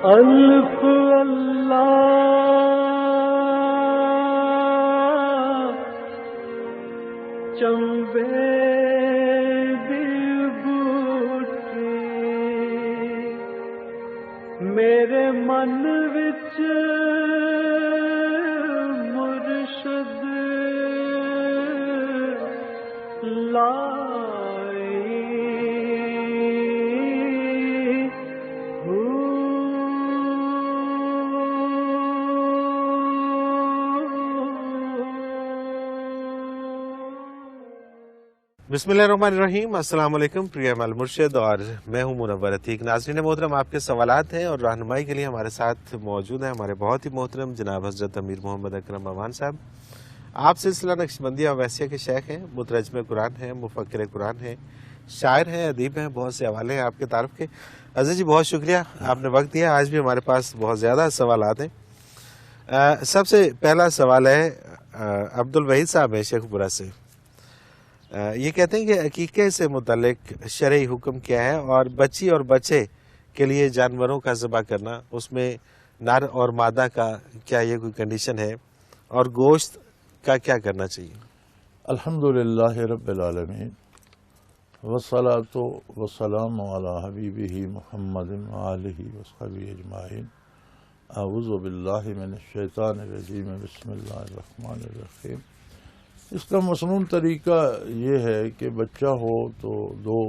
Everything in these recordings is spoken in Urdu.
الف اللہ چمبے دی بوٹی میرے من وچ مرشد بسم اللہ الرحمن الرحیم. السلام علیکم پریم المرشد، اور میں ہوں منور عتیق. ناظرین محترم، آپ کے سوالات ہیں اور رہنمائی کے لیے ہمارے ساتھ موجود ہیں ہمارے بہت ہی محترم جناب حضرت امیر محمد اکرم امان صاحب. آپ سلسلہ نقشبندیہ ویسیہ کے شیخ ہیں، مترجم قرآن ہیں، مفکر قرآن ہیں، شاعر ہیں، ادیب ہیں. بہت سے حوالے ہیں آپ کے تعارف کے. عزیز جی، بہت شکریہ، آپ نے وقت دیا. آج بھی ہمارے پاس بہت زیادہ سوالات ہیں. سب سے پہلا سوال ہے عبد الوحید صاحب ہے شیخ پورہ سے. یہ کہتے ہیں کہ عقیقے سے متعلق شرعی حکم کیا ہے، اور بچی اور بچے کے لیے جانوروں کا ذبح کرنا، اس میں نر اور مادہ کا کیا یہ کوئی کنڈیشن ہے، اور گوشت کا کیا کرنا چاہیے؟ الحمدللہ رب العالمین، والصلاۃ والسلام علی حبیبہ محمد وآلہ وصحبہ اجمعین. اعوذ باللہ من الشیطان الرجیم، بسم اللہ الرحمن الرحیم. اس کا مصنون طریقہ یہ ہے کہ بچہ ہو تو 2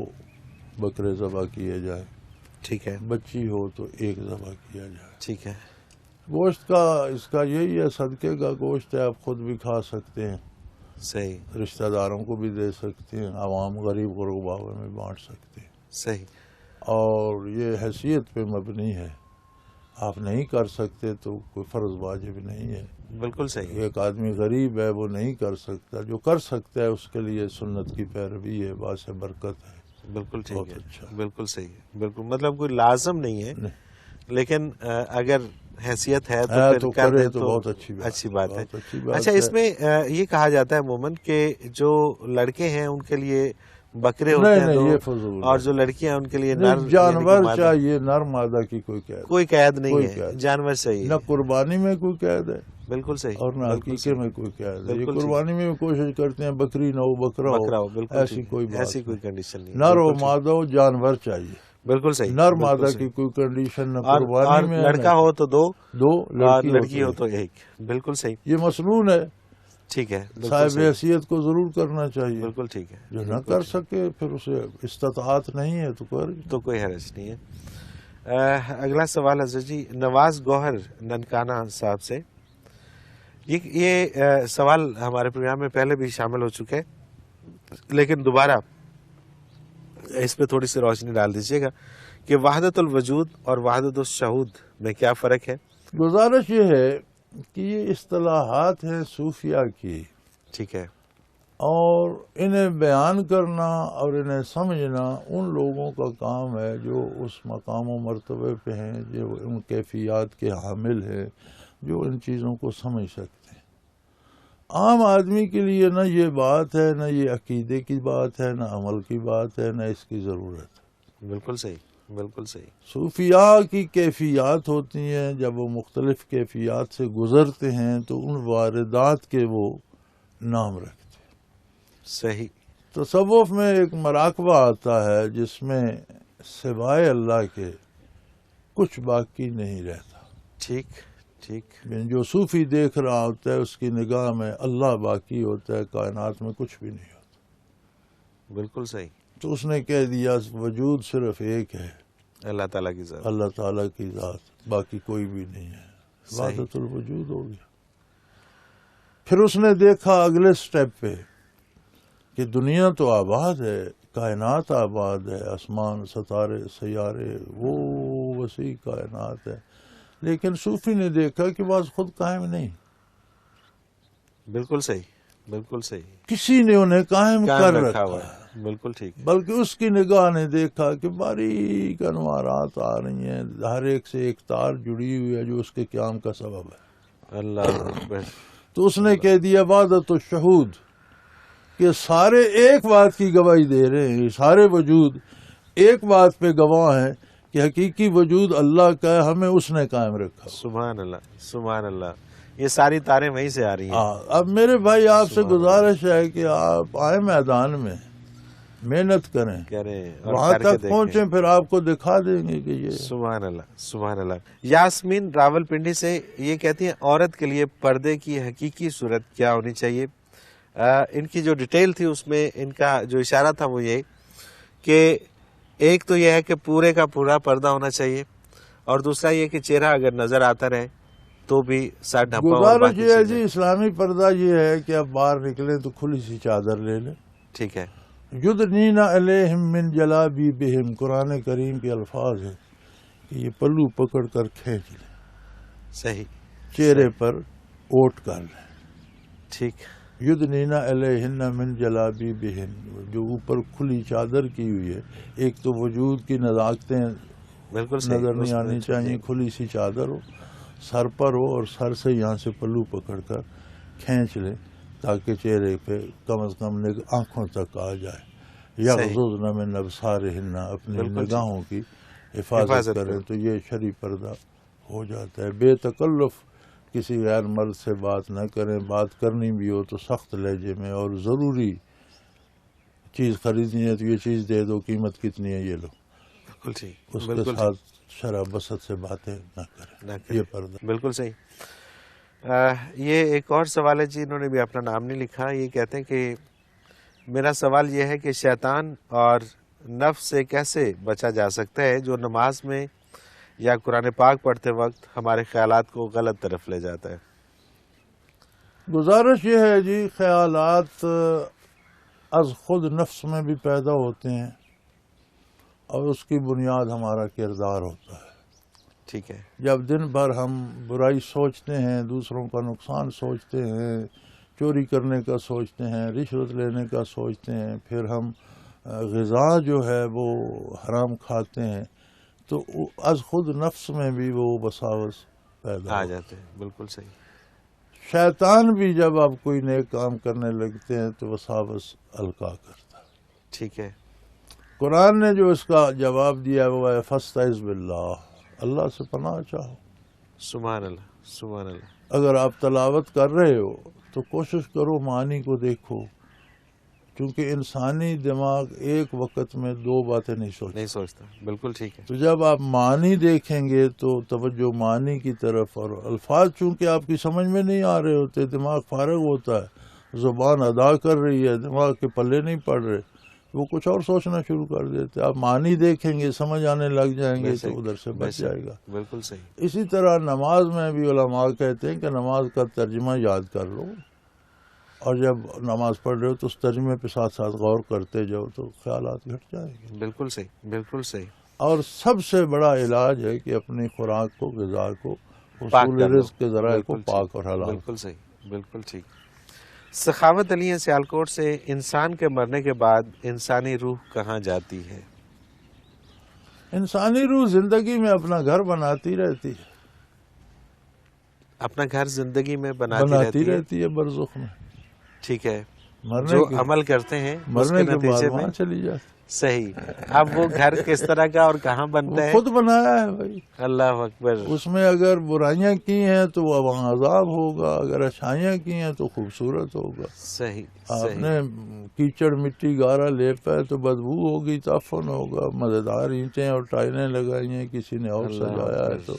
بکرے ذبح کیے جائے، ٹھیک ہے. بچی ہو تو 1 ذبح کیا جائے. ٹھیک ہے. گوشت کا اس کا یہی ہے، صدقے کا گوشت ہے، آپ خود بھی کھا سکتے ہیں، صحیح. رشتہ داروں کو بھی دے سکتے ہیں، عوام غریب غربا میں بانٹ سکتے ہیں. صحیح. اور یہ حیثیت پہ مبنی ہے، آپ نہیں کر سکتے تو کوئی فرض واجب نہیں ہے. بالکل صحیح. ایک آدمی غریب ہے، وہ نہیں کر سکتا، جو کر سکتا ہے اس کے لیے سنت کی پیروی ہے، باعث برکت ہے. بالکل ٹھیک بہت ہے. اچھا. بالکل صحیح ہے. بالکل، مطلب کوئی لازم نہیں ہے، لیکن اگر حیثیت ہے تو پھر کر دیں تو بہت اچھی بات ہے. بہت اچھی بات اچھا، ہے. اس میں یہ کہا جاتا ہے عموماً کہ جو لڑکے ہیں ان کے لیے بکرے ہوتے ہیں نہیں، یہ تو، فضول اور ہے. جو لڑکیاں ان کے لیے نر، جانور یعنی کہ چاہیے، نر مادہ کی کوئی قید نہیں کوئی ہے، قید. جانور صحیح نہ ہے. قربانی میں کوئی قید ہے بالکل صحیح. اور نہ بالکل عقیقے صحیح. میں کوئی قید ہے. یہ بالکل قربانی میں بھی کوشش کرتے ہیں بکری نہ ہو، بکرا ہو، بالکل ایسی ٹھیک ہے. کوئی بات ایسی کوئی نہیں. کنڈیشن نہیں. نر و مادہ ہو، جانور چاہیے. بالکل صحیح. نر بالکل مادہ صحیح. کی کوئی کنڈیشن نہ اور قربانی میں، لڑکا ہو تو 2، اور لڑکی لڑکی ہو تو 1. بالکل صحیح. یہ مصنون ہے. ٹھیک ہے. صاحب حیثیت کو ضرور کرنا چاہیے. بالکل ٹھیک ہے. جو نہ کر سکے پھر اسے استطاعت نہیں ہے تو کوئی حرج نہیں ہے. اگلا سوال حضرت جی نواز گوہر ننکانہ صاحب سے. یہ سوال ہمارے پروگرام میں پہلے بھی شامل ہو چکے، لیکن دوبارہ اس پہ تھوڑی سی روشنی ڈال دیجیے گا کہ وحدت الوجود اور وحدت الشہود میں کیا فرق ہے؟ گزارش یہ ہے کہ یہ اصطلاحات ہیں صوفیہ کی، ٹھیک ہے، اور انہیں بیان کرنا اور انہیں سمجھنا ان لوگوں کا کام ہے جو اس مقام و مرتبے پہ ہیں، جو ان کیفیات کے حامل ہیں، جو ان چیزوں کو سمجھ سکتے ہیں. عام آدمی کے لیے نہ یہ بات ہے، نہ یہ عقیدے کی بات ہے، نہ عمل کی بات ہے، نہ اس کی ضرورت ہے. بالکل صحیح. بالکل صحیح. صوفیاء کی کیفیات ہوتی ہیں، جب وہ مختلف کیفیات سے گزرتے ہیں تو ان واردات کے وہ نام رکھتے ہیں. صحیح. تصوف میں ایک مراقبہ آتا ہے جس میں سوائے اللہ کے کچھ باقی نہیں رہتا. ٹھیک ٹھیک. جو صوفی دیکھ رہا ہوتا ہے اس کی نگاہ میں اللہ باقی ہوتا ہے، کائنات میں کچھ بھی نہیں ہوتا. بالکل صحیح. تو اس نے کہہ دیا وجود صرف ایک ہے، اللہ تعالیٰ کی ذات. اللہ تعالیٰ کی ذات، باقی کوئی بھی نہیں ہے. وحدت الوجود ہو گیا. پھر اس نے دیکھا اگلے سٹیپ پہ کہ دنیا تو آباد ہے، کائنات آباد ہے، آسمان، ستارے، سیارے، وہ وسیع کائنات ہے، لیکن صوفی نے دیکھا کہ بعض خود قائم نہیں. بالکل صحیح. بالکل صحیح. کسی نے انہیں قائم کر رکھا ہوا ہے. بالکل ٹھیک. بلکہ اس کی نگاہ نے دیکھا کہ باریک انوارات آ رہی ہیں، ہر ایک سے ایک تار جڑی ہوئی ہے جو اس کے قیام کا سبب ہے. اللہ اکبر. تو اس نے کہہ دیا وحدت الشہود، کہ سارے ایک بات کی گواہی دے رہے ہیں، سارے وجود ایک بات پہ گواہ ہیں کہ حقیقی وجود اللہ کا ہے، ہمیں اس نے قائم رکھا۔ سبحان اللہ، سبحان اللہ، یہ ساری تاریں وہیں سے آ رہی ہیں۔ اب میرے بھائی آپ سے گزارش ہے کہ آپ آئیں میدان میں، محنت کریں، وہاں تک پہنچیں، پھر آپ کو دکھا دیں گے کہ یہ۔ سبحان اللہ، سبحان اللہ۔ یاسمین راول پنڈی سے یہ کہتی ہیں عورت کے لیے پردے کی حقیقی صورت کیا ہونی چاہیے؟ ان کی جو ڈیٹیل تھی اس میں ان کا جو اشارہ تھا وہ یہ کہ ایک تو یہ ہے کہ پورے کا پورا پردہ ہونا چاہیے، اور دوسرا یہ کہ چہرہ اگر نظر آتا رہے تو بھی سر ڈھپا۔ گزارش یہ ہے جی، اسلامی پردہ یہ ہے کہ اب باہر نکلیں تو کھلی سی چادر لے لیں۔ ٹھیک ہے۔ یدنین علیہم من جلابیبہم، قرآن کریم کے الفاظ ہیں کہ یہ پلو پکڑ کر کھینچ لیں، صحیح، چہرے پر اوٹ کر لیں۔ ٹھیک۔ یدنین علیہن من جلابیبہن، جو اوپر کھلی چادر کی ہوئی ہے، ایک تو وجود کی نزاکتیں بالکل صحیح، نظر نہیں آنی چاہیے، کھلی سی چادر ہو، سر پر ہو، اور سر سے یہاں سے پلو پکڑ کر کھینچ لیں تاکہ چہرے پہ کم از کم آنکھوں تک آ جائے۔ یغضضن من ابصارہن، اپنی نگاہوں کی حفاظت کریں، تو یہ شرعی پردہ ہو جاتا ہے۔ بے تکلف کسی غیر مرد سے بات نہ کریں، بات کرنی بھی ہو تو سخت لہجے میں، اور ضروری چیز خریدنی ہے تو یہ چیز دے دو، قیمت کتنی ہے یہ لو، بالکل ٹھیک، اس کے ساتھ شرح بسط سے باتیں نہ کریں، یہ پردہ۔ بالکل صحیح۔ یہ ایک اور سوال ہے جی، انہوں نے بھی اپنا نام نہیں لکھا، یہ کہتے ہیں کہ میرا سوال یہ ہے کہ شیطان اور نفس سے کیسے بچا جا سکتا ہے جو نماز میں یا قرآن پاک پڑھتے وقت ہمارے خیالات کو غلط طرف لے جاتا ہے؟ گزارش یہ ہے جی، خیالات از خود نفس میں بھی پیدا ہوتے ہیں، اور اس کی بنیاد ہمارا کردار ہوتا ہے۔ ٹھیک ہے۔ جب دن بھر ہم برائی سوچتے ہیں، دوسروں کا نقصان سوچتے ہیں، چوری کرنے کا سوچتے ہیں، رشوت لینے کا سوچتے ہیں، پھر ہم غذا جو ہے وہ حرام کھاتے ہیں، تو از خود نفس میں بھی وہ وساوس پیدا آ جاتے ہیں۔ بالکل صحیح۔ شیطان بھی جب آپ کوئی نیک کام کرنے لگتے ہیں تو وساوس القا کرتا ہے۔ ٹھیک ہے۔ قرآن نے جو اس کا جواب دیا وہ ہے فاستعذ باللہ، اللہ سے پناہ چاہو۔ سبحان اللہ، سبحان اللہ۔ اگر آپ تلاوت کر رہے ہو تو کوشش کرو معنی کو دیکھو، کیونکہ انسانی دماغ ایک وقت میں دو باتیں نہیں سوچتا۔ بالکل ٹھیک ہے۔ تو جب آپ معنی دیکھیں گے تو توجہ معنی کی طرف، اور الفاظ چونکہ آپ کی سمجھ میں نہیں آ رہے ہوتے، دماغ فارغ ہوتا ہے، زبان ادا کر رہی ہے، دماغ کے پلے نہیں پڑ رہے، وہ کچھ اور سوچنا شروع کر دیتے۔ آپ معنی دیکھیں گے، سمجھ آنے لگ جائیں گے تو ادھر سے بچ جائے گا۔ بالکل صحیح۔ اسی طرح نماز میں بھی علماء کہتے ہیں کہ نماز کا ترجمہ یاد کر لو، اور جب نماز پڑھ رہے ہو تو اس ترجمے پہ ساتھ ساتھ غور کرتے جاؤ تو خیالات گھٹ جائیں گے۔ بالکل صحیح، بالکل صحیح۔ اور سب سے بڑا علاج ہے کہ اپنی خوراک کو، غذا کو، حصول رزق کے ذرائع کو پاک اور حلال۔ بالکل صحیح، بالکل ٹھیک۔ سخاوت علی ہے سیالکوٹ سے، انسان کے مرنے کے بعد انسانی روح کہاں جاتی ہے؟ انسانی روح زندگی میں اپنا گھر بناتی رہتی ہے، اپنا گھر زندگی میں بناتی رہتی ہے برزخ میں۔ ٹھیک ہے۔ مرنے جو کے عمل کرتے ہیں مرنے کے بعد نتیجے میں وہاں چلی جاتی۔ صحیح۔ اب وہ گھر کس طرح کا اور کہاں بنتا ہے؟ خود بنایا ہے بھائی۔ اللہ اکبر۔ اس میں اگر برائیاں کی ہیں تو وہ وہاں عذاب ہوگا، اگر اچھائیاں کی ہیں تو خوبصورت ہوگا۔ صحیح۔ آپ نے کیچڑ مٹی گارا لیپا ہے تو بدبو ہوگی، تعفن ہوگا۔ مزیدار اینٹیں اور ٹائلیں لگائی ہیں، کسی نے اور سجایا ہے تو،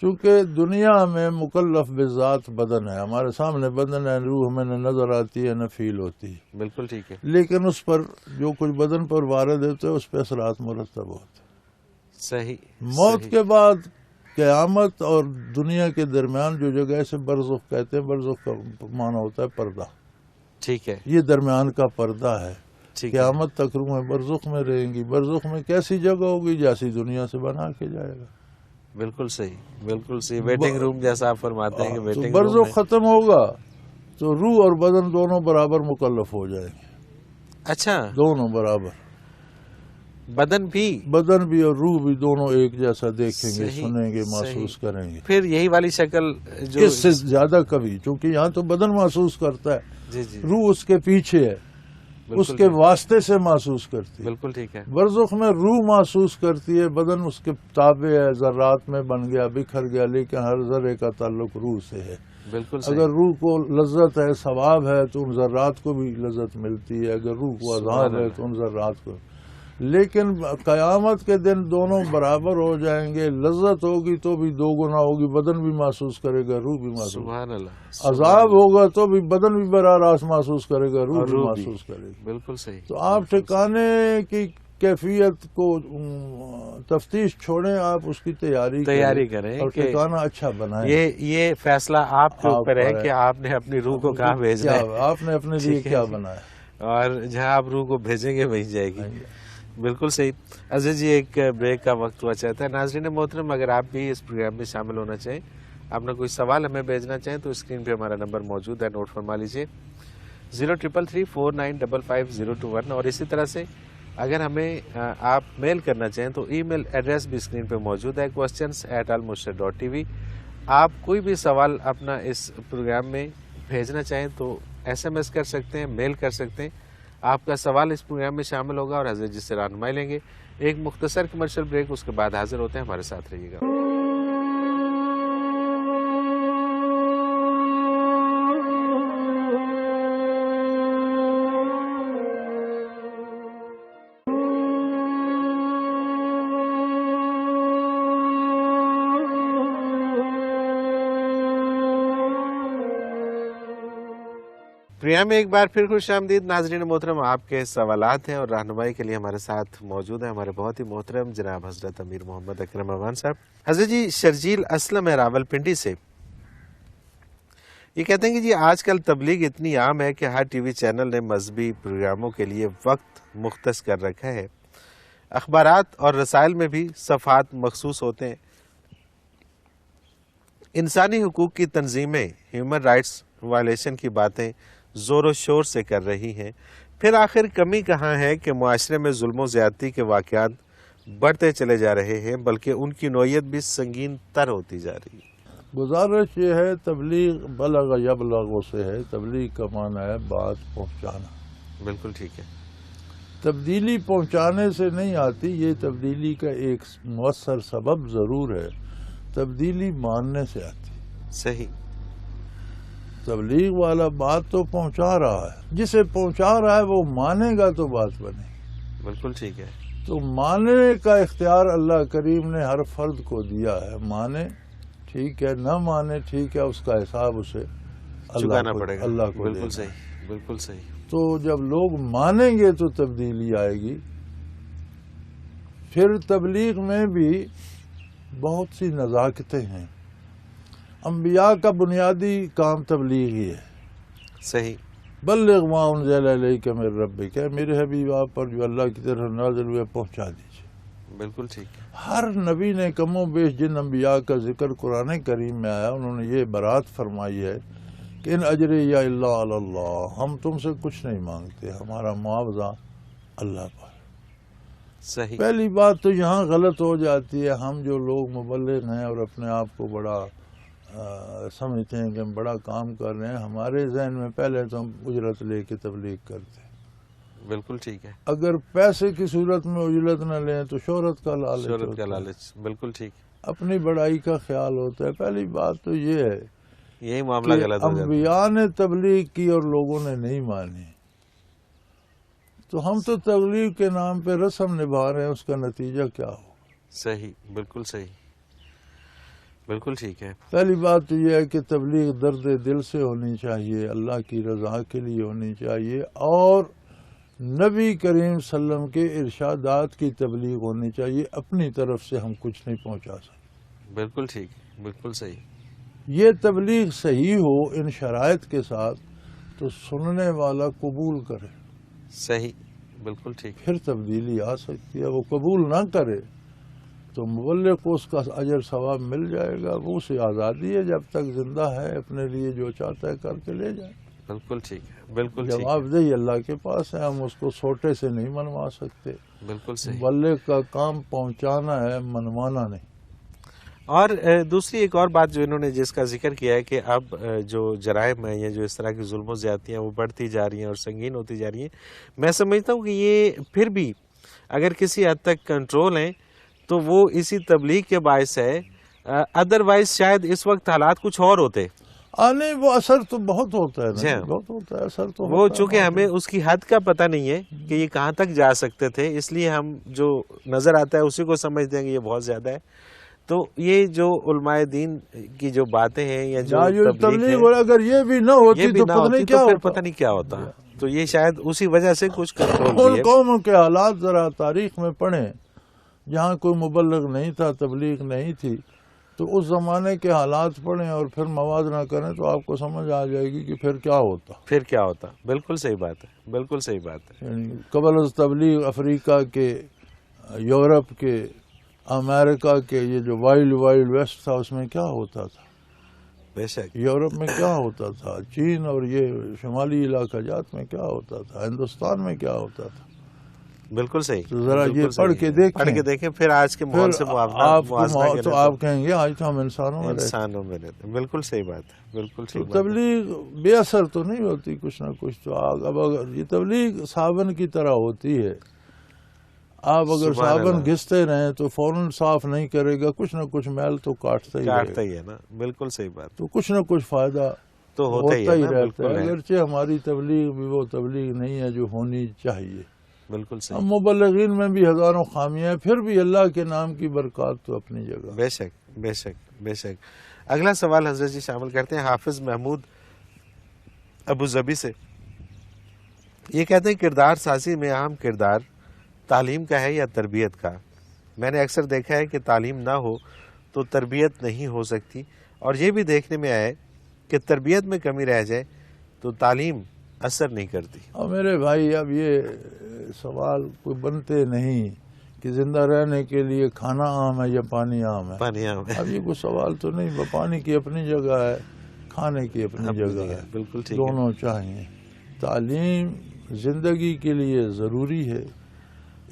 چونکہ دنیا میں مکلف بذات بدن ہے، ہمارے سامنے بدن ہے، روح ہمیں نہ نظر آتی ہے نہ فیل ہوتی ہے۔ بالکل ٹھیک ہے۔ لیکن اس پر جو کچھ بدن پر وارد ہوتے ہیں اس پہ اثرات مرتب ہوتے ہیں۔ صحیح۔ موت کے بعد قیامت اور دنیا کے درمیان جو جگہ سے برزخ کہتے ہیں، برزخ کا معنی ہوتا ہے پردہ۔ ٹھیک ہے۔ یہ درمیان کا پردہ ہے۔ قیامت تک روحیں برزخ میں رہیں گی۔ برزخ میں کیسی جگہ ہوگی؟ جیسی دنیا سے بنا کے جائے گا۔ بالکل صحیح، بالکل صحیح۔ ویٹنگ روم جیسا آپ فرماتے ہیں کہ ویٹنگ روم برزخ ختم ہوگا تو روح اور بدن دونوں برابر مکلف ہو جائیں گے۔ اچھا، دونوں برابر، بدن بھی اور روح بھی دونوں ایک جیسا دیکھیں گے، سنیں گے، محسوس کریں گے۔ پھر یہی والی شکل جو اس سے زیادہ کبھی، چونکہ یہاں تو بدن محسوس کرتا ہے، جی جی، روح اس کے پیچھے ہے، اس کے واسطے سے محسوس کرتی ہے. بالکل ٹھیک ہے. برزخ میں روح محسوس کرتی ہے، بدن اس کے تابع ہے، ذرات میں بن گیا، بکھر گیا، لیکن ہر ذرے کا تعلق روح سے ہے. بالکل. اگر روح کو لذت ہے، ثواب ہے، تو ان ذرات کو بھی لذت ملتی ہے. اگر روح کو عذاب ہے تو ان ذرات کو. لیکن قیامت کے دن دونوں برابر ہو جائیں گے. لذت ہوگی تو بھی 2 گنا ہوگی، بدن بھی محسوس کرے گا، روح بھی محسوس. سبحان اللہ. عذاب ہوگا تو بھی بدن بھی براہ راست محسوس کرے گا، روح بھی محسوس کرے گا. بالکل صحیح. تو آپ ٹھکانے کی کیفیت کو تفتیش چھوڑیں، آپ اس کی تیاری کریں اور ٹھکانا اچھا بنائیں. یہ فیصلہ آپ کے اوپر ہے کہ آپ نے اپنی روح کو کہاں بھیجنا ہے، آپ نے اپنے لیے کیا بنایا، اور جہاں آپ روح کو بھیجیں گے وہیں جائے گی. بالکل صحیح. عزیز جی، ایک بریک کا وقت ہوا چاہتا ہے. ناظرین محترم، اگر آپ بھی اس پروگرام میں شامل ہونا چاہیں، اپنا کوئی سوال ہمیں بھیجنا چاہیں تو اسکرین پہ ہمارا نمبر موجود ہے، نوٹ فرما لیجیے 033349550221. اور اسی طرح سے اگر ہمیں آپ میل کرنا چاہیں تو ای میل ایڈریس بھی اسکرین پہ موجود ہے، questions@almurshid.tv. آپ کوئی بھی سوال اپنا اس پروگرام میں بھیجنا چاہیں تو SMS کر سکتے ہیں، میل کر سکتے ہیں. آپ کا سوال اس پروگرام میں شامل ہوگا اور حضرت جی سے رہنمائی لیں گے. ایک مختصر کمرشل بریک، اس کے بعد حاضر ہوتے ہیں. ہمارے ساتھ رہیے گا. پروگرام میں ایک بار پھر خوش آمدید. ناظرین محترم، آپ کے سوالات ہیں اور رہنمائی کے لیے ہمارے ساتھ موجود ہیں ہمارے بہت ہی محترم جناب حضرت امیر محمد اکرم امان صاحب. حضرت جی، شرجیل اسلم ہے راول پنڈی سے. یہ کہتے ہیں کہ جی آج کل تبلیغ اتنی عام ہے کہ ہر ٹی وی چینل نے مذہبی پروگراموں کے لیے وقت مختص کر رکھا ہے. اخبارات اور رسائل میں بھی صفحات مخصوص ہوتے ہیں. انسانی حقوق کی تنظیمیں ہیومن رائٹس وائلیشن کی باتیں زور و شور سے کر رہی ہیں. پھر آخر کمی کہاں ہے کہ معاشرے میں ظلم و زیادتی کے واقعات بڑھتے چلے جا رہے ہیں، بلکہ ان کی نوعیت بھی سنگین تر ہوتی جا رہی ہے. گزارش یہ ہے، تبلیغ بلغ یبلغ سے ہے. تبلیغ کا معنی ہے بات پہنچانا. بالکل ٹھیک ہے. تبدیلی پہنچانے سے نہیں آتی، یہ تبدیلی کا ایک مؤثر سبب ضرور ہے. تبدیلی ماننے سے آتی. صحیح. تبلیغ والا بات تو پہنچا رہا ہے، جسے پہنچا رہا ہے وہ مانے گا تو بات بنے. بالکل ٹھیک ہے. تو ماننے کا اختیار اللہ کریم نے ہر فرد کو دیا ہے. مانے ٹھیک ہے، نہ مانے ٹھیک ہے، اس کا حساب اسے چکانا پڑے گا. اللہ کو. بالکل صحیح. بالکل صحیح. تو جب لوگ مانیں گے تو تبدیلی آئے گی. پھر تبلیغ میں بھی بہت سی نزاکتیں ہیں. انبیاء کا بنیادی کام تبلیغ ہی ہے. صحیح. بلغ ما انزل الیک من ربک، میرے حبیب آپ پر جو اللہ کی طرف نازل ہوئے پہنچا دیجیے. بالکل ٹھیک ہے. ہر نبی نے کم و بیش جن انبیاء کا ذکر قرآن کریم میں آیا، انہوں نے یہ برات فرمائی ہے کہ ان اجری الا علی اللہ، ہم تم سے کچھ نہیں مانگتے، ہمارا معاوضہ اللہ پر. صحیح. پہلی بات تو یہاں غلط ہو جاتی ہے. ہم جو لوگ مبلغ ہیں اور اپنے آپ کو بڑا سمجھتے ہیں کہ ہم بڑا کام کر رہے ہیں، ہمارے ذہن میں پہلے تو ہم اجرت لے کے تبلیغ کرتے ہیں. بالکل ٹھیک ہے. اگر پیسے کی صورت میں اجرت نہ لیں تو شہرت کا لالچ. شہرت کا لالچ. بالکل ٹھیک. اپنی بڑائی کا خیال ہوتا ہے. پہلی بات تو یہ ہے یہی معاملہ غلط ہو جاتا ہے. انبیاء نے تبلیغ کی اور لوگوں نے نہیں مانی، تو ہم تو تبلیغ کے نام پہ رسم نبھا رہے ہیں، اس کا نتیجہ کیا ہو. صحیح. بالکل صحیح. بالکل ٹھیک ہے. پہلی بات تو یہ ہے کہ تبلیغ درد دل سے ہونی چاہیے، اللہ کی رضا کے لیے ہونی چاہیے، اور نبی کریم صلی اللہ علیہ وسلم کے ارشادات کی تبلیغ ہونی چاہیے. اپنی طرف سے ہم کچھ نہیں پہنچا سکتے. بالکل ٹھیک. بالکل صحیح. یہ تبلیغ صحیح ہو ان شرائط کے ساتھ تو سننے والا قبول کرے. صحیح. بالکل ٹھیک. پھر تبدیلی آ سکتی ہے. وہ قبول نہ کرے تو مبلغ کو اس کا اجر ثواب مل جائے گا. وہ اسے آزادی ہے، جب تک زندہ ہے اپنے لیے جو چاہتا ہے کر کے لے جائے. بالکل ٹھیک ہے. بالکل ٹھیک. جواب دہی اللہ کے پاس ہے، ہم اس کو سوٹے سے نہیں منوا سکتے. بالکل صحیح. مبلغ کا کام پہنچانا ہے، منوانا نہیں. اور دوسری ایک اور بات جو انہوں نے جس کا ذکر کیا ہے کہ اب جو جرائم ہیں یا جو اس طرح کی ظلم و زیادتیاں وہ بڑھتی جا رہی ہیں اور سنگین ہوتی جا رہی ہیں، میں سمجھتا ہوں کہ یہ پھر بھی اگر کسی حد تک کنٹرول ہیں تو وہ اسی تبلیغ کے باعث ہے، ادروائز شاید اس وقت حالات کچھ اور ہوتے. نہیں وہ اثر تو بہت ہوتا ہے جی ہاں. بہت ہوتا ہے اثر تو وہ چونکہ ہمیں اس کی حد کا پتہ نہیں ہے کہ یہ کہاں تک جا سکتے تھے، اس لیے ہم جو نظر آتا ہے اسی کو سمجھتے ہیں کہ یہ بہت زیادہ ہے. تو یہ جو علماء دین کی جو باتیں ہیں یا جو تبلیغ اگر یہ بھی نہ ہوتی تو پتہ نہیں کیا ہوتا، پتہ نہیں کیا ہوتا. تو یہ شاید اسی وجہ سے کچھ کنٹرول ان قوموں کے حالات ذرا تاریخ میں پڑھیں جہاں کوئی مبلغ نہیں تھا، تبلیغ نہیں تھی، تو اس زمانے کے حالات پڑھیں اور پھر موازنہ کریں تو آپ کو سمجھ آ جائے گی کہ پھر کیا ہوتا. بالکل صحیح بات ہے، بالکل صحیح بات ہے. یعنی قبل از تبلیغ افریقہ کے، یورپ کے، امریکہ کے یہ جو وائلڈ ویسٹ تھا اس میں کیا ہوتا تھا، بے شک یورپ میں کیا ہوتا تھا، چین اور یہ شمالی علاقہ جات میں کیا ہوتا تھا، ہندوستان میں کیا ہوتا تھا. بالکل صحیح. تو ذرا یہ پڑھ کے دیکھیں پھر آج کے ماحول سے تو آپ کہیں گے آج تو ہم انسانوں میں رہتے ہیں. بالکل صحیح بات ہے، بالکل صحیح. تبلیغ بے اثر تو نہیں ہوتی، کچھ نہ کچھ تو اب اگر یہ تبلیغ صابن کی طرح ہوتی ہے، آپ اگر صابن گھستے رہیں تو فوراً صاف نہیں کرے گا، کچھ نہ کچھ میل تو کاٹتا ہی ہے نا. بالکل صحیح بات. تو کچھ نہ کچھ فائدہ تو ہوتا ہی رہتا ہے، اگرچہ ہماری تبلیغ بھی وہ تبلیغ نہیں ہے جو ہونی چاہیے. بالکل صحیح. مبلغین میں بھی ہزاروں خامیاں ہیں، پھر بھی اللہ کے نام کی برکات تو اپنی جگہ. بے شک بے شک بے شک. اگلا سوال حضرت جی شامل کرتے ہیں حافظ محمود ابو ظبی سے. یہ کہتے ہیں کردار سازی میں اہم کردار تعلیم کا ہے یا تربیت کا؟ میں نے اکثر دیکھا ہے کہ تعلیم نہ ہو تو تربیت نہیں ہو سکتی، اور یہ بھی دیکھنے میں آیا کہ تربیت میں کمی رہ جائے تو تعلیم اثر نہیں کرتی. اور میرے بھائی اب یہ سوال کوئی بنتے نہیں کہ زندہ رہنے کے لیے کھانا عام ہے یا پانی عام ہے. پانی عام ہے. اب یہ کوئی سوال تو نہیں، پانی کی اپنی جگہ ہے، کھانے کی اپنی جگہ ہے. بالکل ٹھیک. دونوں چاہیے. تعلیم زندگی کے لیے ضروری ہے،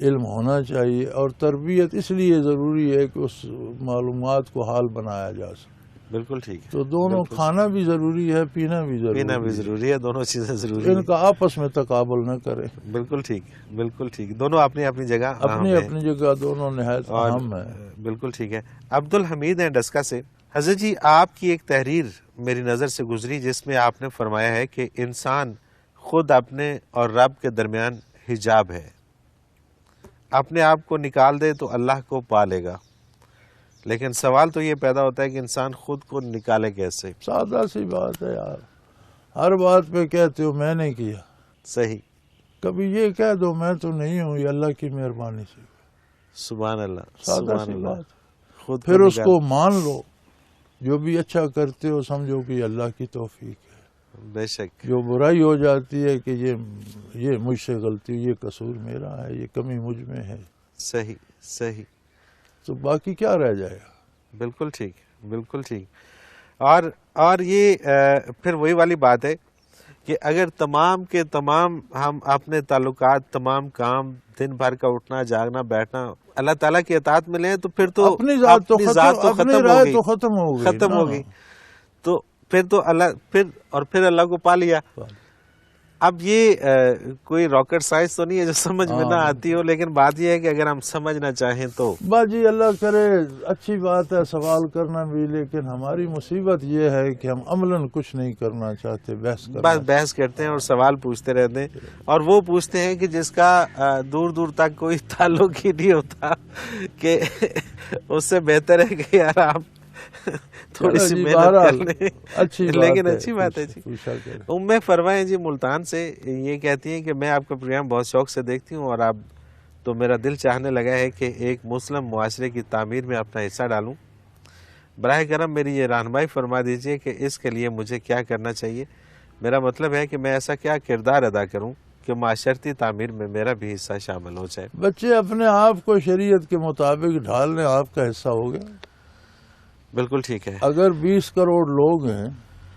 علم ہونا چاہیے، اور تربیت اس لیے ضروری ہے کہ اس معلومات کو حال بنایا جا سکے. بالکل ٹھیک. تو دونوں کھانا بھی ضروری ہے، پینا بھی ضروری ہے، دونوں چیزیں ضروری ہیں. ان کا آپس میں تقابل نہ کرے. بالکل ٹھیک، بالکل ٹھیک. دونوں اپنی اپنی جگہ اپنی جگہ دونوں نہایت اہم ہے. بالکل ٹھیک ہے. عبد الحمید ہیں ڈسکا سے. حضرت جی آپ کی ایک تحریر میری نظر سے گزری جس میں آپ نے فرمایا ہے کہ انسان خود اپنے اور رب کے درمیان حجاب ہے، اپنے آپ کو نکال دے تو اللہ کو پا لے گا. لیکن سوال تو یہ پیدا ہوتا ہے کہ انسان خود کو نکالے کیسے؟ سادہ سی بات ہے یار، ہر بات پہ کہتے ہو میں نے کیا. صحیح. کبھی یہ کہہ دو میں تو نہیں ہوں، یہ اللہ کی مہربانی سے. سبحان اللہ. سادہ سی بات. خود پھر اس کو مان لو، جو بھی اچھا کرتے ہو سمجھو کہ یہ اللہ کی توفیق ہے. بے شک. جو برائی ہو جاتی ہے کہ یہ مجھ سے غلطی، یہ قصور میرا ہے، یہ کمی مجھ میں ہے. صحیح صحیح. تو باقی کیا رہ جائے گا. بالکل ٹھیک، بالکل ٹھیک. اور یہ پھر وہی والی بات ہے کہ اگر تمام کے تمام ہم اپنے تعلقات، تمام کام، دن بھر کا اٹھنا جاگنا بیٹھنا اللہ تعالیٰ کی اطاعت میں لیں تو پھر تو اپنی ذات تو ختم ہو گئی. تو پھر اللہ کو پا لیا. اب یہ کوئی راکٹ سائنس تو نہیں ہے جو سمجھ میں نہ آتی ہو، لیکن بات یہ ہے کہ اگر ہم سمجھنا چاہیں تو جی اللہ کرے. اچھی بات ہے سوال کرنا بھی، لیکن ہماری مصیبت یہ ہے کہ ہم عملاً کچھ نہیں کرنا چاہتے، بحث کرتے ہیں اور سوال پوچھتے رہتے ہیں، اور وہ پوچھتے ہیں کہ جس کا دور دور تک کوئی تعلق ہی نہیں ہوتا، کہ اس سے بہتر ہے کہ یار آپ تھوڑی سی محنت کر لیں. لیکن اچھی بات ہے جی. فرمائیں جی ملتان سے یہ کہتی ہیں کہ میں آپ کا پروگرام بہت شوق سے دیکھتی ہوں، اور اب تو میرا دل چاہنے لگا ہے کہ ایک مسلم معاشرے کی تعمیر میں اپنا حصہ ڈالوں. براہ کرم میری یہ رہنمائی فرما دیجیے کہ اس کے لیے مجھے کیا کرنا چاہیے. میرا مطلب ہے کہ میں ایسا کیا کردار ادا کروں کہ معاشرتی تعمیر میں میرا بھی حصہ شامل ہو جائے. بچے اپنے آپ کو شریعت کے مطابق ڈھال لیں، آپ کا حصہ ہو گیا. بالکل ٹھیک ہے. اگر 20 کروڑ لوگ ہیں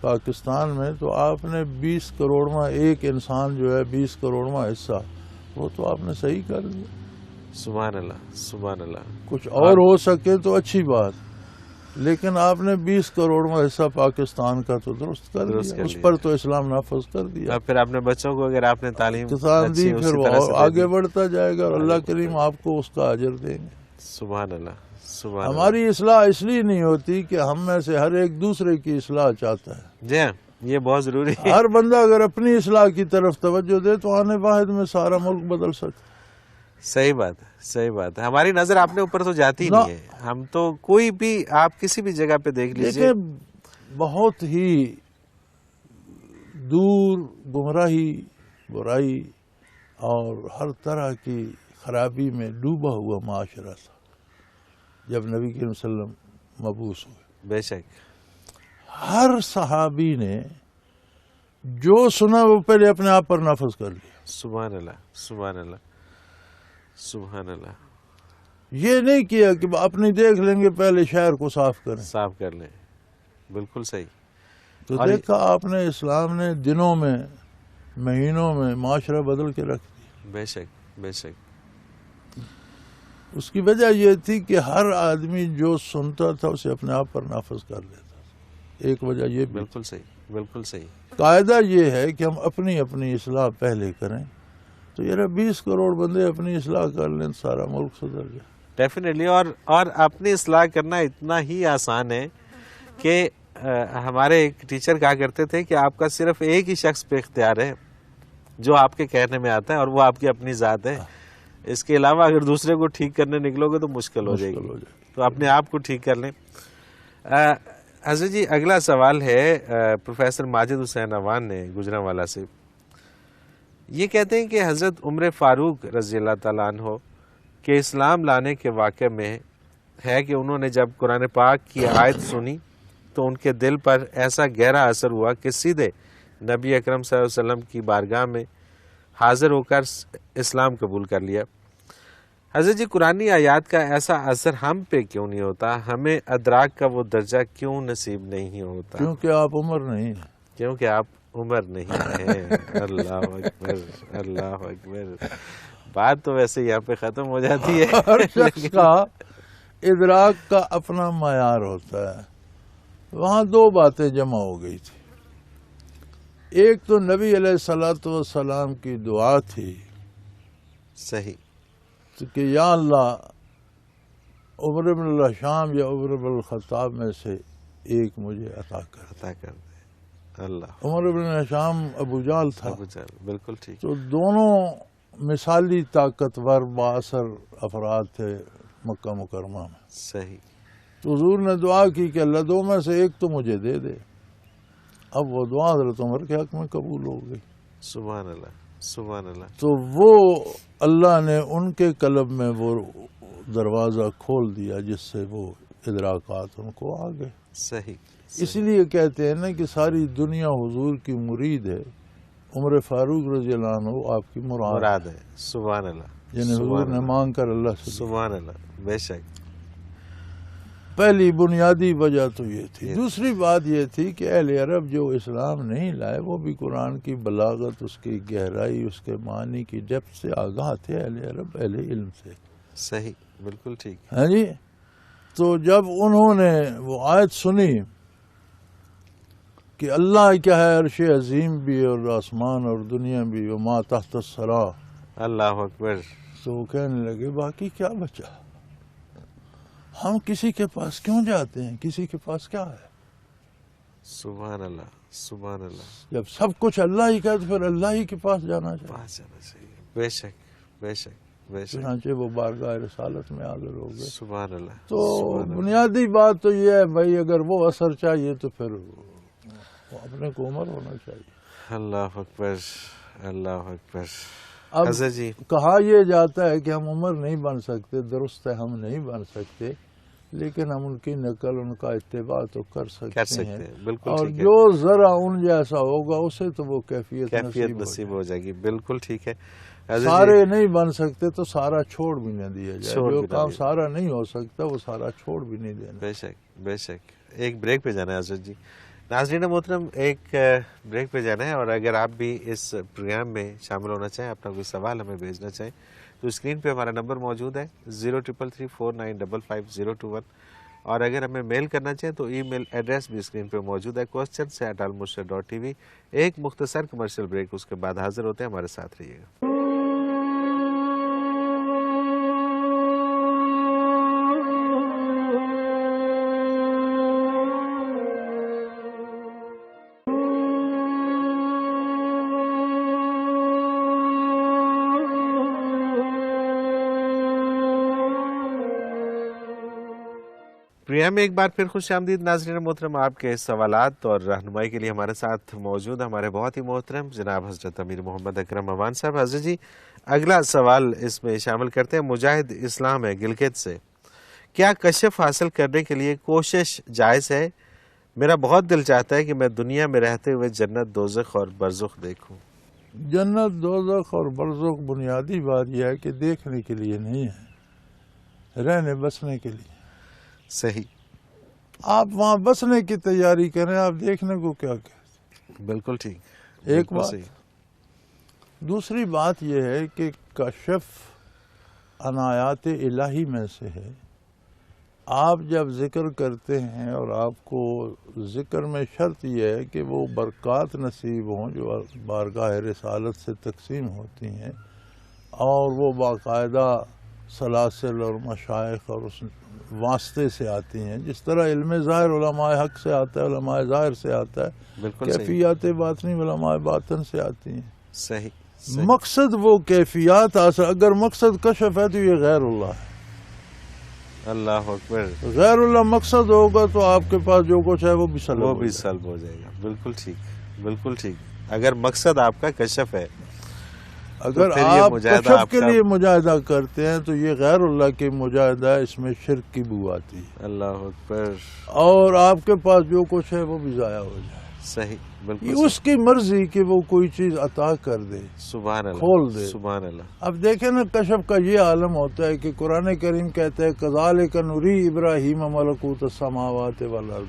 پاکستان میں تو آپ نے 20 کروڑواں ایک انسان جو ہے 20 کروڑواں حصہ، وہ تو آپ نے صحیح کر دیا. سبحان اللہ سبحان اللہ. کچھ اور ہو سکے تو اچھی بات. لیکن آپ نے 20 کروڑواں حصہ پاکستان کا تو درست کر دیا، اس پر تو اسلام نافذ کر دیا، اور پھر اپنے بچوں کو اگر آپ نے تعلیم دی پھر وہ آگے بڑھتا جائے گا، اور اللہ کریم آپ کو اس کا اجر دیں گے۔ سبحان اللہ، سبحان اللہ۔ ہماری اصلاح اس لیے نہیں ہوتی کہ ہم میں سے ہر ایک دوسرے کی اصلاح چاہتا ہے۔ جی ہاں، یہ بہت ضروری ہے۔ ہر بندہ اگر اپنی اصلاح کی طرف توجہ دے تو آنے واحد میں سارا ملک بدل سکتا ہے۔ صحیح بات ہے، صحیح بات ہے۔ ہماری نظر اپنے اوپر تو جاتی ہی نہیں ہے، ہم تو کوئی بھی آپ کسی بھی جگہ پہ دیکھ لیجئے، لیکن بہت ہی دور گمراہی، برائی اور ہر طرح کی خرابی میں ڈوبا ہوا معاشرہ تھا جب نبی کریم صلی اللہ علیہ وسلم مبعوث ہوئے۔ بے شک، ہر صحابی نے جو سنا وہ پہلے اپنے آپ پر نافذ کر لیا۔ سبحان اللہ، سبحان اللہ، سبحان اللہ۔ یہ نہیں کیا کہ اپنی دیکھ لیں گے، پہلے شہر کو صاف کریں۔ صاف کر لیں، بالکل صحیح۔ تو دیکھا آپ نے اسلام نے دنوں میں، مہینوں میں معاشرہ بدل کے رکھ دیا۔ بے شک، بے شک۔ اس کی وجہ یہ تھی کہ ہر آدمی جو سنتا تھا اسے اپنے آپ پر نافذ کر لیتا تھا۔ ایک وجہ یہ بھی، بالکل صحیح، بالکل صحیح۔ قاعدہ یہ ہے کہ ہم اپنی اپنی اصلاح پہلے کریں، تو یہ 20 کروڑ بندے اپنی اصلاح کر لیں، سارا ملک سدھر جائے۔ ڈیفینیٹلی، اور اپنی اصلاح کرنا اتنا ہی آسان ہے کہ ہمارے ایک ٹیچر کہا کرتے تھے کہ آپ کا صرف ایک ہی شخص پہ اختیار ہے جو آپ کے کہنے میں آتا ہے، اور وہ آپ کی اپنی ذات ہے۔ اس کے علاوہ اگر دوسرے کو ٹھیک کرنے نکلو گے تو مشکل ہو جائے گی، تو اپنے آپ کو ٹھیک کر لیں۔ حضرت جی، اگلا سوال ہے پروفیسر ماجد حسین اوان نے گجرانوالہ سے۔ یہ کہتے ہیں کہ حضرت عمر فاروق رضی اللہ تعالیٰ عنہ کے اسلام لانے کے واقعے میں ہے کہ انہوں نے جب قرآن پاک کی آیت سنی تو ان کے دل پر ایسا گہرا اثر ہوا کہ سیدھے نبی اکرم صلی اللہ علیہ وسلم کی بارگاہ میں حاضر ہو کر اسلام قبول کر لیا۔ حضرت جی، قرآنی آیات کا ایسا اثر ہم پہ کیوں نہیں ہوتا؟ ہمیں ادراک کا وہ درجہ کیوں نصیب نہیں ہوتا؟ کیونکہ آپ عمر نہیں ہیں۔ کیونکہ آپ عمر نہیں ہیں۔ اللہ اکبر، اللہ اکبر۔ بات تو ویسے یہاں پہ ختم ہو جاتی ہے۔ ہر شخص کا ادراک کا اپنا معیار ہوتا ہے۔ وہاں دو باتیں جمع ہو گئی تھی۔ ایک تو نبی علیہ الصلوۃ والسلام کی دعا تھی صحیح کہ یا اللہ عمر بن الشام یا عمر بن الخطاب میں سے ایک مجھے عطا کر۔ عطا کر دے اللہ۔ عمر بن الشام ابو جہل تھا، ابو جہل، بالکل ٹھیک۔ تو دونوں مثالی طاقتور بااثر افراد تھے مکہ مکرمہ میں۔ صحیح۔ تو حضور نے دعا کی کہ اللہ دو میں سے ایک تو مجھے دے دے۔ اب وہ دعا حضرت عمر کے حق میں قبول ہو گئی۔ سبحان اللہ، سبحان اللہ۔ تو وہ اللہ نے ان کے قلب میں وہ دروازہ کھول دیا جس سے وہ ادراکات ان کو آ گئے۔ صحیح۔ اس لیے کہتے ہیں نا کہ ساری دنیا حضور کی مرید ہے، عمر فاروق رضی اللہ عنہ آپ کی مراد ہے۔ سبحان اللہ، یعنی حضور نے مانگ کر اللہ سے۔ سبحان اللہ، بے شک۔ پہلی بنیادی وجہ تو یہ تھی۔ دوسری بات یہ تھی کہ اہل عرب جو اسلام نہیں لائے وہ بھی قرآن کی بلاغت، اس کی گہرائی، اس کے معنی کی ڈیپتھ سے آگاہ تھے۔ اہل عرب اہل علم تھے۔ صحیح، بالکل ٹھیک۔ ہاں جی، تو جب انہوں نے وہ آیت سنی کہ اللہ کیا ہے، عرش عظیم بھی اور آسمان اور دنیا بھی، وما تحت الثری، اللہ اکبر، تو وہ کہنے لگے باقی کیا بچا؟ ہم کسی کے پاس کیوں جاتے ہیں؟ کسی کے پاس کیا ہے؟ سبحان اللہ، سبحان اللہ۔ جب سب کچھ اللہ ہی کا تو پھر اللہ ہی کے پاس جانا چاہیے۔ پاس جانا چاہیے، بے شک، بے شک، بے شک۔ چنانچہ وہ بارگاہ رسالت میں حاضر ہو گئے۔ سبحان اللہ۔ تو بنیادی بات تو یہ ہے بھائی، اگر وہ اثر چاہیے تو پھر اپنے کو عمر ہونا چاہیے۔ اللہ اکبر، اللہ اکبر۔ اب حضرت جی، کہا یہ جاتا ہے کہ ہم عمر نہیں بن سکتے، درست ہے ہم نہیں بن سکتے، لیکن ہم ان کی نقل، ان کا اتباع تو کر سکتے ہیں، بالکل اور ٹھیک ہے۔ جو ذرا ان جیسا ہوگا اسے تو وہ کیفیت نصیب ہو جائے گی، بالکل ٹھیک ہے۔ سارے نہیں بن سکتے تو سارا چھوڑ بھی نہ دیا جائے، جو کام دیا سارا نہیں ہو سکتا وہ سارا چھوڑ بھی نہیں دینا۔ بے شک، بے شک۔ ایک بریک پہ جانا ہے حضرت جی۔ ناظرین محترم، ایک بریک پہ جانا ہے، اور اگر آپ بھی اس پروگرام میں شامل ہونا چاہیں، اپنا کوئی سوال ہمیں بھیجنا چاہیں تو اسکرین پہ ہمارا نمبر موجود ہے 033349555021، اور اگر ہمیں میل کرنا چاہیں تو ای میل ایڈریس بھی اسکرین پہ موجود ہے questions@almurshid.tv۔ ایک مختصر کمرشل بریک، اس کے بعد حاضر ہوتے ہیں، ہمارے ساتھ رہیے گا۔ پروگرام میں ایک بار پھر خوش آمدید ناظرین محترم، آپ کے سوالات اور رہنمائی کے لیے ہمارے ساتھ موجود ہمارے بہت ہی محترم جناب حضرت امیر محمد اکرم امان صاحب۔ حضرت جی، اگلا سوال اس میں شامل کرتے ہیں، مجاہد اسلام ہے گلگت سے۔ کیا کشف حاصل کرنے کے لیے کوشش جائز ہے؟ میرا بہت دل چاہتا ہے کہ میں دنیا میں رہتے ہوئے جنت، دوزخ اور برزخ دیکھوں۔ جنت، دوزخ اور برزخ بنیادی بات یہ ہے کہ دیکھنے کے لیے نہیں ہے، رہنے بسنے کے لیے۔ صحیح، آپ وہاں بسنے کی تیاری کریں، آپ دیکھنے کو کیا کہتے؟ بالکل ٹھیک، ایک بالکل بات۔ صحیح۔ دوسری بات یہ ہے کہ کشف عنایات الہی میں سے ہے۔ آپ جب ذکر کرتے ہیں اور آپ کو ذکر میں شرط یہ ہے کہ وہ برکات نصیب ہوں جو بارگاہ رسالت سے تقسیم ہوتی ہیں، اور وہ باقاعدہ سلاسل اور مشائخ اور اس واسطے سے آتی ہیں، جس طرح علم ظاہر علماء حق سے آتا ہے، علماء ظاہر سے آتا ہے، بالکل صحیح، کیفیات باطنی علماء باطن سے آتی ہیں۔ صحیح، مقصد وہ کیفیات حاصل، اگر مقصد کشف ہے تو یہ غیر اللہ ہے۔ اللہ اکبر، غیر اللہ مقصد ہوگا تو آپ کے پاس جو کچھ ہے وہ بھی سلب وہ ہو بھی جائے۔ سلب ہو جائے گا۔ بالکل ٹھیک، بالکل ٹھیک۔ اگر مقصد آپ کا کشف ہے، اگر پھر یہ آپ مجاہدہ کشف آپ کے کا- لیے مجاہدہ کرتے ہیں تو یہ غیر اللہ کی مجاہدہ ہے، اس میں شرک کی بو آتی ہے، اللہ اکبر، اور آپ کے پاس جو کچھ ہے وہ بھی ضائع ہو جائے۔ صحیح، بالکل یہ صحیح۔ اس کی مرضی کہ وہ کوئی چیز عطا کر دے، سبحان اللہ، کھول دے۔ سبحان اللہ، اب دیکھیں نا، کشف کا یہ عالم ہوتا ہے کہ قرآن کریم کہتا ہے کذالک نری ابراہیم ملکوت السماوات والارض،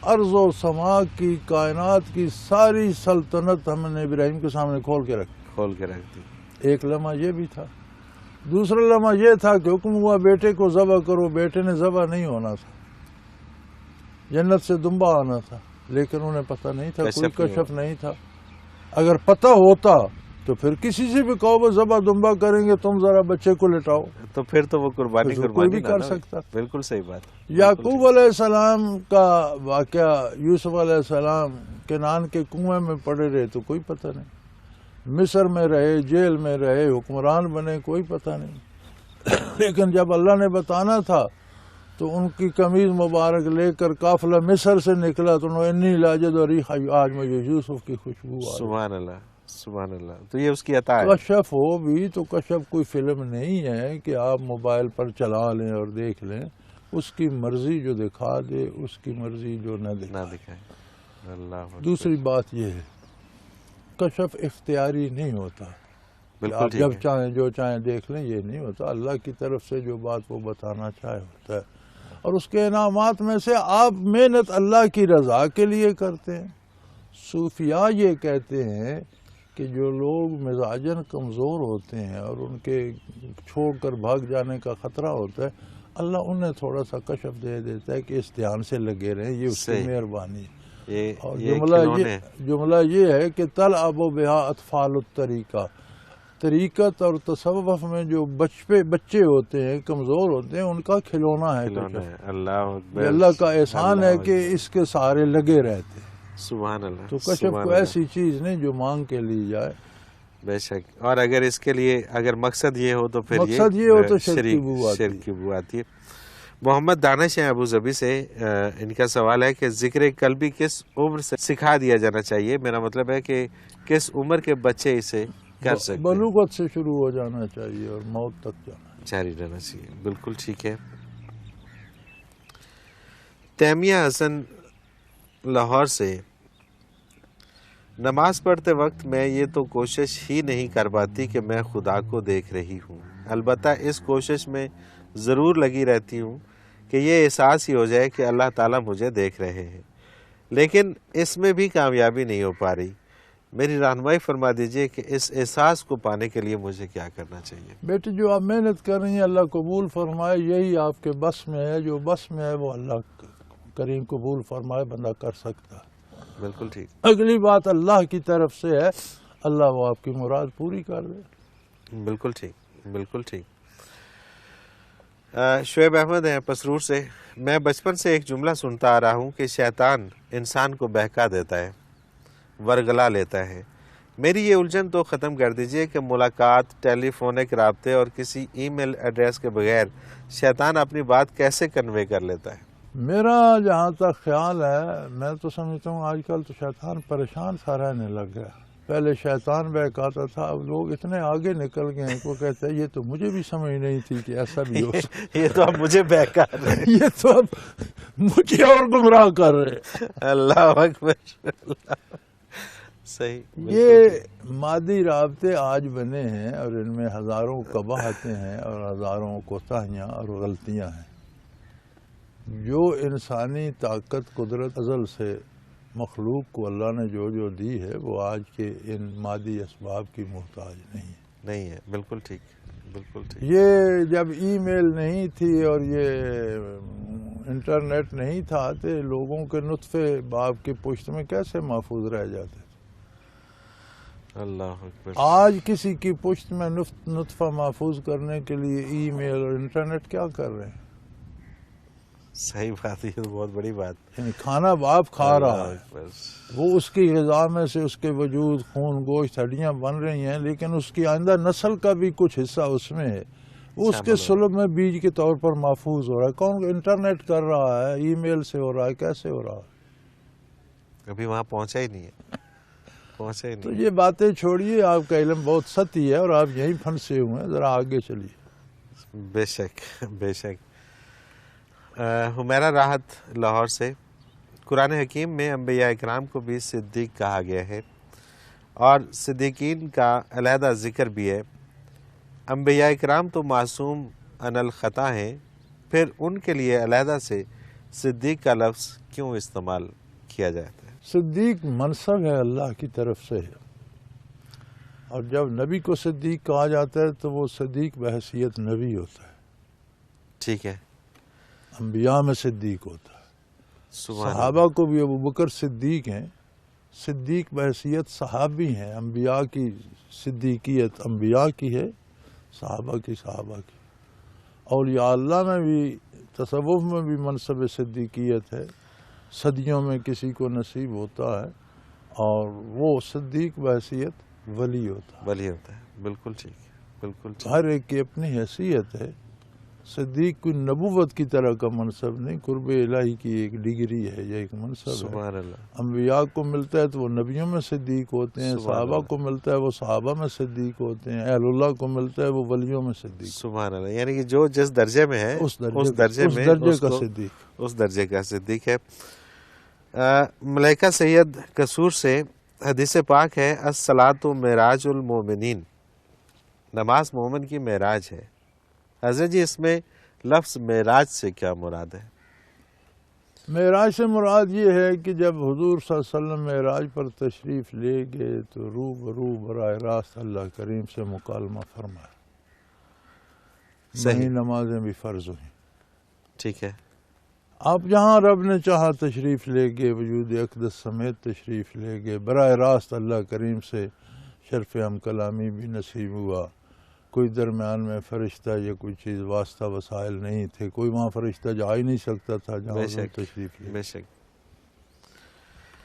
ارض و سما کی، کائنات کی ساری سلطنت ہم نے ابراہیم کے سامنے کھول کے رکھی۔ کھول کے رکھ دی۔ ایک لمحہ یہ بھی تھا، دوسرا لمحہ یہ تھا کہ حکم ہوا بیٹے کو ذبح کرو، بیٹے نے ذبح نہیں ہونا تھا، جنت سے دمبا آنا تھا، لیکن انہیں پتہ نہیں تھا، کوئی کشف نہیں تھا۔ اگر پتہ ہوتا تو پھر کسی سے بھی کہو وہ ذبح دمبا کریں گے، تم ذرا بچے کو لٹاؤ، تو پھر تو وہ قربانی پھر کوئی بھی نہ کر نا۔ سکتا۔ بالکل صحیح بات۔ یعقوب علیہ السلام کا واقعہ، یوسف علیہ السلام کنعان کے کنویں میں پڑے رہے تو کوئی پتہ نہیں، مصر میں رہے، جیل میں رہے، حکمران بنے، کوئی پتہ نہیں، لیکن جب اللہ نے بتانا تھا تو ان کی قمیض مبارک لے کر قافلہ مصر سے نکلا تو انہوں انی لاجد اور آج مجھے یوسف کی خوشبو آ رہی۔ سبحان اللہ، سبحان اللہ۔ تو یہ اس کی عطا ہے۔ کشف ہو بھی تو کشف کوئی فلم نہیں ہے کہ آپ موبائل پر چلا لیں اور دیکھ لیں، اس کی مرضی جو دکھا دے، اس کی مرضی جو نہ نہ دکھائے۔ دکھائے۔ اللہ اکبر۔ دوسری بات یہ ہے، کشف اختیاری نہیں ہوتا کہ بالکل آپ ٹھیک جب ہے۔ چاہیں جو چاہیں دیکھ لیں، یہ نہیں ہوتا۔ اللہ کی طرف سے جو بات وہ بتانا چاہے ہوتا ہے، اور اس کے انعامات میں سے آپ محنت اللہ کی رضا کے لیے کرتے ہیں۔ صوفیاء یہ کہتے ہیں کہ جو لوگ مزاجاً کمزور ہوتے ہیں اور ان کے چھوڑ کر بھاگ جانے کا خطرہ ہوتا ہے، اللہ انہیں تھوڑا سا کشف دے دیتا ہے کہ اس دھیان سے لگے رہیں، یہ اس کی صحیح۔ مہربانی ہے۔ اور یہ جملہ یہ ہے کہ تلعب بہا اطفال الطریقہ، طریقت اور تصوف میں جو بچے ہوتے ہیں، کمزور ہوتے ہیں، ان کا کھلونا ہے کھلونا کشف۔ ہے۔ اللہ اکبر۔ یہ اللہ کا احسان اللہ ہے کہ اکبر۔ اس کے سہارے لگے رہتے ہیں۔ سبحان اللہ۔ تو کشف سبحان کو اللہ۔ ایسی چیز نہیں جو مانگ کے لی جائے۔ بے شک، اور اگر اس کے لیے اگر مقصد یہ ہو تو پھر مقصد یہ ہو تو شرک کی بو آتی ہے۔ شرک کی بو آتی ہے۔ محمد دانش ہیں ابو ظبی سے، ان کا سوال ہے کہ ذکر قلبی کس عمر سے سکھا دیا جانا چاہیے؟ میرا مطلب ہے کہ کس عمر کے بچے اسے کر سکتے ہیں؟ بلوغت سے شروع ہو جانا چاہیے اور موت تک جانا جاری رہنا چاہیے۔ بالکل ٹھیک ہے۔ تیمیہ حسن لاہور سے، نماز پڑھتے وقت میں یہ تو کوشش ہی نہیں کر پاتی کہ میں خدا کو دیکھ رہی ہوں، البتہ اس کوشش میں ضرور لگی رہتی ہوں کہ یہ احساس ہی ہو جائے کہ اللہ تعالیٰ مجھے دیکھ رہے ہیں، لیکن اس میں بھی کامیابی نہیں ہو پا رہی۔ میری رہنمائی فرما دیجئے کہ اس احساس کو پانے کے لیے مجھے کیا کرنا چاہیے؟ بیٹی جو آپ محنت کر رہی ہیں اللہ قبول فرمائے، یہی آپ کے بس میں ہے، جو بس میں ہے وہ اللہ کریم قبول فرمائے بندہ کر سکتا ہے۔ بالکل ٹھیک، اگلی بات اللہ کی طرف سے ہے، اللہ وہ آپ کی مراد پوری کر دے۔ بالکل ٹھیک، بالکل ٹھیک۔ شعیب احمد ہیں پسرور سے، میں بچپن سے ایک جملہ سنتا آ رہا ہوں کہ شیطان انسان کو بہکا دیتا ہے، ورگلا لیتا ہے۔ میری یہ الجھن تو ختم کر دیجئے کہ ملاقات، ٹیلی فونک رابطے اور کسی ای میل ایڈریس کے بغیر شیطان اپنی بات کیسے کنوے کر لیتا ہے؟ میرا جہاں تک خیال ہے، میں تو سمجھتا ہوں آج کل تو شیطان پریشان سا رہنے لگ گیا۔ پہلے شیطان بہکاتا تھا، اب لوگ اتنے آگے نکل گئے ہیں کہ کہتے ہیں یہ تو مجھے بھی سمجھ نہیں تھی کہ ایسا بھی ہو سکتا یہ تو اب مجھے بہکا رہے ہیں۔ یہ تو اب مجھے اور گمراہ کر رہے۔ اللہ اکبر، صحیح۔ یہ مادی رابطے آج بنے ہیں اور ان میں ہزاروں قباحتیں ہیں اور ہزاروں کوتاہیاں اور غلطیاں ہیں۔ جو انسانی طاقت قدرت ازل سے مخلوق کو اللہ نے جو دی ہے وہ آج کے ان مادی اسباب کی محتاج نہیں ہے۔ بالکل ٹھیک، بالکل ٹھیک۔ یہ جب ای میل نہیں تھی اور یہ انٹرنیٹ نہیں تھا تو لوگوں کے نطفے باپ کی پشت میں کیسے محفوظ رہ جاتے تھے؟ اللہ اکبر۔ آج کسی کی پشت میں نطفہ محفوظ کرنے کے لیے ای میل اور انٹرنیٹ کیا کر رہے ہیں؟ صحیح بات، یہ تو بہت بڑی بات۔ یعنی کھانا باپ کھا رہا ہے، وہ اس کی غذا میں سے اس کے وجود خون گوشت ہڈیاں بن رہی ہیں، لیکن اس کی آئندہ نسل کا بھی کچھ حصہ اس میں ہے، وہ اس کے سلب میں بیج کے طور پر محفوظ ہو رہا ہے۔ کون انٹرنیٹ کر رہا ہے، ای میل سے ہو رہا ہے، کیسے ہو رہا ہے؟ ابھی وہاں پہنچا ہی نہیں ہے، پہنچا ہی تو نہیں۔ یہ باتیں چھوڑیے، آپ کا علم بہت سطحی ہے اور آپ یہیں پھنسے ہوئے ہیں، ذرا آگے چلیے۔ بے شک، بے شک۔ حمیرہ راحت لاہور سے، قرآن حکیم میں انبیاء اکرام کو بھی صدیق کہا گیا ہے اور صدیقین کا علیحدہ ذکر بھی ہے۔ انبیاء اکرام تو معصوم عن الخطا ہیں، پھر ان کے لیے علیحدہ سے صدیق کا لفظ کیوں استعمال کیا جاتا ہے؟ صدیق منصب ہے اللہ کی طرف سے، اور جب نبی کو صدیق کہا جاتا ہے تو وہ صدیق بحیثیت نبی ہوتا ہے، ٹھیک ہے، انبیاء میں صدیق ہوتا ہے۔ سبحان صحابہ کو بھی ابو بکر صدیق ہیں، صدیق بحیثیت صحابی ہیں۔ انبیاء کی صدیقیت انبیاء کی ہے، صحابہ کی صحابہ کی۔ اولیاء اللہ میں بھی، تصوف میں بھی منصب صدیقیت ہے، صدیوں میں کسی کو نصیب ہوتا ہے اور وہ صدیق بحیثیت ولی ہوتا ہے۔ ولی ہوتا ہے، بالکل ٹھیک، بالکل ٹھیک۔ ہر ایک کی اپنی حیثیت ہے۔ صدیق کوئی نبوت کی طرح کا منصب نہیں، قرب الہی کی ایک ڈگری ہے یا ایک منصب ہے۔ سبحان اللہ، انبیاء کو ملتا ہے تو وہ نبیوں میں صدیق ہوتے ہیں، سبحان صحابہ اللہ۔ کو ملتا ہے وہ صحابہ میں صدیق ہوتے ہیں، اہل اللہ کو ملتا ہے وہ ولیوں میں صدیق، سبحان اللہ، یعنی کہ جو جس درجے میں ہے اس درجے میں کا صدیق۔ اس درجے کا صدیق ہے۔ ملائکہ سید قصور سے حدیث پاک ہے، الصلاۃ معراج المومنین، نماز مومن کی معراج ہے۔ حضرت جی اس میں لفظ معراج سے کیا مراد ہے؟ معراج سے مراد یہ ہے کہ جب حضور صلی اللہ علیہ وسلم معراج پر تشریف لے گئے تو روبرو براہ راست اللہ کریم سے مکالمہ فرمایا، صحیح، وہیں نمازیں بھی فرض ہوئیں۔ ٹھیک ہے، آپ جہاں رب نے چاہا تشریف لے گئے، وجود اقدس سمیت تشریف لے گئے، براہ راست اللہ کریم سے شرف ہم کلامی بھی نصیب ہوا۔ کوئی درمیان میں فرشتہ یا کوئی چیز واسطہ وسائل نہیں تھے، کوئی وہاں فرشتہ جا ہی نہیں سکتا تھا جہاں بے حضور شک، تشریف لے۔ بے شک،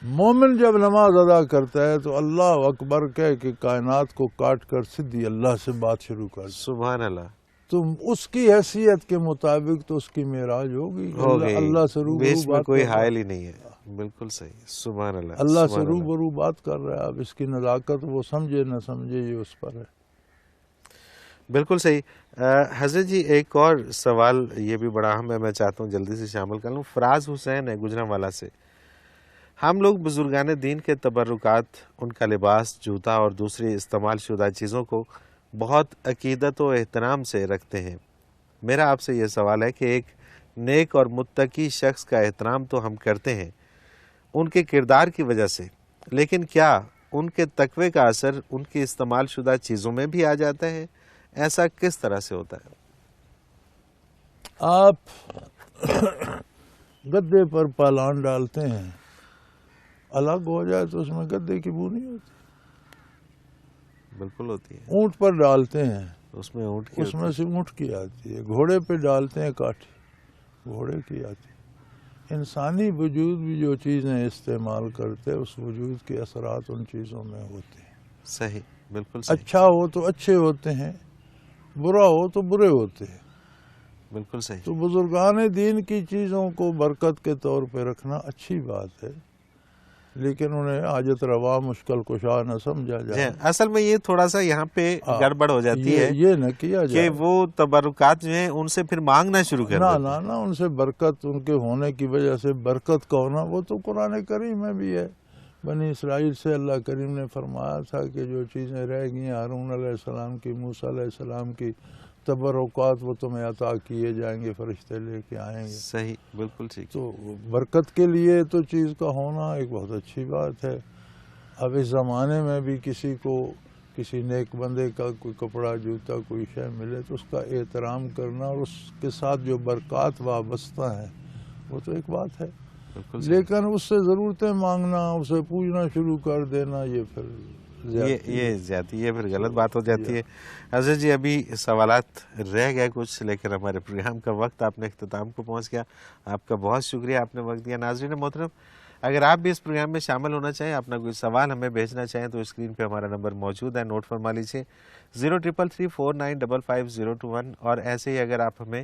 مومن جب نماز ادا کرتا ہے تو اللہ اکبر کہہ کے کائنات کو کاٹ کر سیدھی اللہ سے بات شروع کر دی، سبحان اللہ، تو اس کی حیثیت کے مطابق تو اس کی معراج ہوگی، ہو گئی، اللہ سے روبرو بیچ میں بات کوئی کر رہا ہے۔ حائل ہی نہیں ہے، بالکل صحیح، سبحان اللہ، اللہ سے سبحان اللہ۔ روبرو بات کر رہا ہے، اب اس کی نزاکت وہ سمجھے نہ سمجھے یہ اس پر ہے۔ بالکل صحیح۔ حضرت جی ایک اور سوال یہ بھی بڑا اہم ہے، میں چاہتا ہوں جلدی سے شامل کر لوں۔ فراز حسین ہے گجرانوالہ سے، ہم لوگ بزرگان دین کے تبرکات، ان کا لباس، جوتا اور دوسری استعمال شدہ چیزوں کو بہت عقیدت و احترام سے رکھتے ہیں۔ میرا آپ سے یہ سوال ہے کہ ایک نیک اور متقی شخص کا احترام تو ہم کرتے ہیں ان کے کردار کی وجہ سے، لیکن کیا ان کے تقوی کا اثر ان کی استعمال شدہ چیزوں میں بھی آ جاتا ہے؟ ایسا کس طرح سے ہوتا ہے؟ آپ گدے پر پالان ڈالتے ہیں، الگ ہو جائے تو اس میں گدے کی بو نہیں ہوتی. بالکل ہوتی ہے. اونٹ پر ڈالتے ہیں، اس میں اونٹ کی اس میں سے اونٹ کی آتی ہے. گھوڑے پہ ڈالتے ہیں کاٹھی، گھوڑے کی آتی ہے. انسانی وجود بھی جو چیزیں استعمال کرتے اس وجود کے اثرات ان چیزوں میں ہوتے ہیں. صحیح، بالکل صحیح. اچھا ہو تو اچھے ہوتے ہیں، برا ہو تو برے ہوتے ہیں. بالکل صحیح. تو بزرگان دین کی چیزوں کو برکت کے طور پہ رکھنا اچھی بات ہے، لیکن انہیں حاجت روا مشکل کشا نہ سمجھا جائے. اصل میں یہ تھوڑا سا یہاں پہ گڑبڑ ہو جاتی ہے یہ نہ کیا کہ جائے وہ تبرکات جو ہیں ان سے پھر مانگنا شروع کر دیتے ہیں. نہ ان سے برکت، ان کے ہونے کی وجہ سے برکت کا ہونا وہ تو قرآن کریم میں بھی ہے. بنی اسرائیل سے اللہ کریم نے فرمایا تھا کہ جو چیزیں رہ گئی ہارون علیہ السلام کی، موسیٰ علیہ السلام کی تبرکات وہ تمہیں عطا کیے جائیں گے، فرشتے لے کے آئیں گے. صحیح، بالکل ٹھیک. تو برکت کے لیے تو چیز کا ہونا ایک بہت اچھی بات ہے. اب اس زمانے میں بھی کسی کو کسی نیک بندے کا کوئی کپڑا، جوتا، کوئی شے ملے تو اس کا احترام کرنا اور اس کے ساتھ جو برکات وابستہ ہیں وہ تو ایک بات ہے. لیکن اس سے ضرورتیں مانگنا، اسے پوچھنا شروع کر دینا، یہ پھر یہ پھر غلط بات ہو جاتی ہے. حضرت جی ابھی سوالات رہ گئے کچھ، لیکن ہمارے پروگرام کا وقت آپ نے اختتام کو پہنچ گیا. آپ کا بہت شکریہ، آپ نے وقت دیا. ناظرین محترم، اگر آپ بھی اس پروگرام میں شامل ہونا چاہیں، اپنا کوئی سوال ہمیں بھیجنا چاہیں تو اسکرین پہ ہمارا نمبر موجود ہے، نوٹ فرما لیجیے 033349555021. اور ایسے ہی اگر آپ ہمیں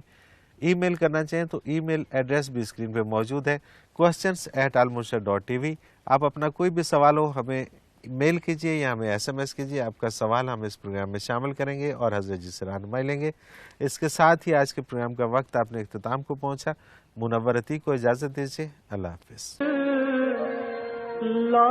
ای میل کرنا چاہیں تو ای میل ایڈریس بھی اسکرین پہ موجود ہے، questions@almurshid.tv. آپ اپنا کوئی بھی سوال ہو ہمیں میل کیجئے یا ہمیں SMS کیجئے. آپ کا سوال ہم اس پروگرام میں شامل کریں گے اور حضرت جی سے رہنمائی لیں گے. اس کے ساتھ ہی آج کے پروگرام کا وقت آپ نے اختتام کو پہنچا. منور عتیق کو اجازت دیجیے. اللہ حافظ. لا